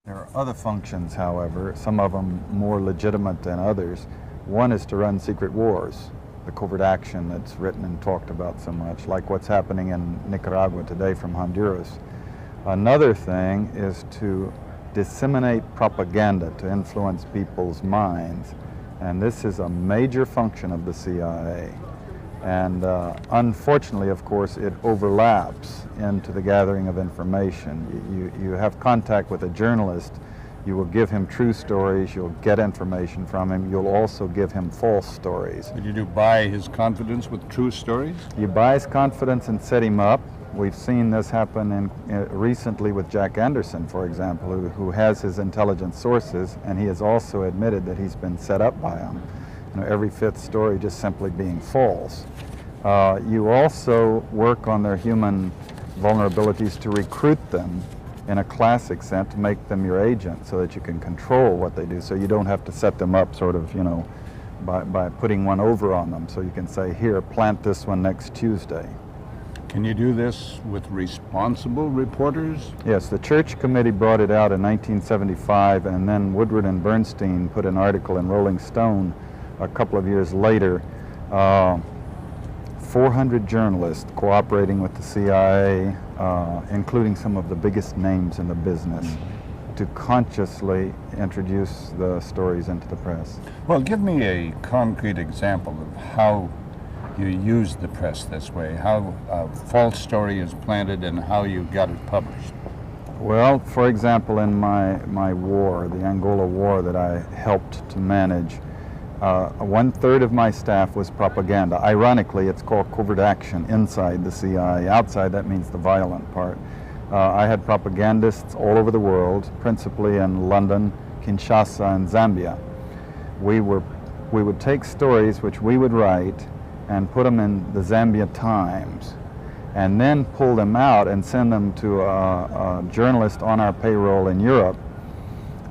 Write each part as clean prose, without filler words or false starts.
There are other functions, however, some of them more legitimate than others. One is to run secret wars, the covert action that's written and talked about so much, like what's happening in Nicaragua today from Honduras. Another thing is to disseminate propaganda to influence people's minds, and this is a major function of the CIA. And unfortunately, of course, it overlaps into the gathering of information. You have contact with a journalist, you will give him true stories, you'll get information from him, you'll also give him false stories. But you do buy his confidence with true stories? You buy his confidence and set him up. We've seen this happen recently with Jack Anderson, for example, who has his intelligence sources, and he has also admitted that he's been set up by them. You know, every fifth story just simply being false. You also work on their human vulnerabilities to recruit them in a classic sense, to make them your agent so that you can control what they do, so you don't have to set them up sort of, you know, by putting one over on them. So you can say, here, plant this one next Tuesday. Can you do this with responsible reporters? Yes, the Church Committee brought it out in 1975, and then Woodward and Bernstein put an article in Rolling Stone a couple of years later. 400 journalists cooperating with the CIA, including some of the biggest names in the business, to consciously introduce the stories into the press. Well, give me a concrete example of how you use the press this way, how a false story is planted and how you got it published. Well, for example, in my war, the Angola War that I helped to manage, 1/3 of my staff was propaganda. Ironically, it's called covert action inside the CIA. Outside, that means the violent part. I had propagandists all over the world, principally in London, Kinshasa, and Zambia. We would take stories which we would write and put them in the Zambia Times, and then pull them out and send them to a journalist on our payroll in Europe.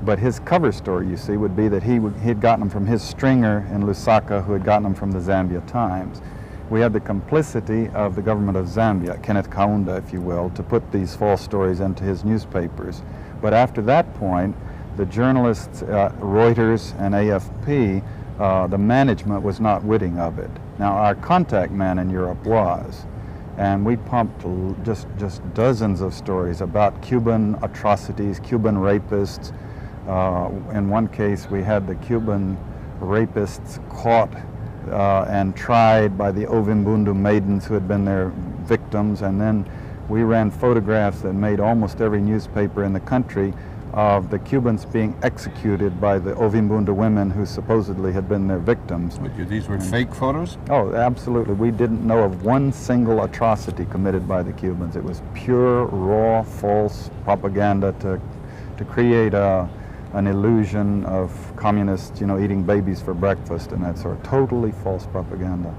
But his cover story, you see, would be that he'd gotten them from his stringer in Lusaka, who had gotten them from the Zambia Times. We had the complicity of the government of Zambia, Kenneth Kaunda, if you will, to put these false stories into his newspapers. But after that point, the journalists, Reuters and AFP, the management was not witting of it. Now, our contact man in Europe was, and we pumped just dozens of stories about Cuban atrocities, Cuban rapists. In one case, we had the Cuban rapists caught and tried by the Ovimbundu maidens who had been their victims, and then we ran photographs that made almost every newspaper in the country of the Cubans being executed by the Ovimbundu women who supposedly had been their victims. But these were fake photos? Oh, absolutely. We didn't know of one single atrocity committed by the Cubans. It was pure, raw, false propaganda to create an illusion of communists, you know, eating babies for breakfast and that sort of totally false propaganda.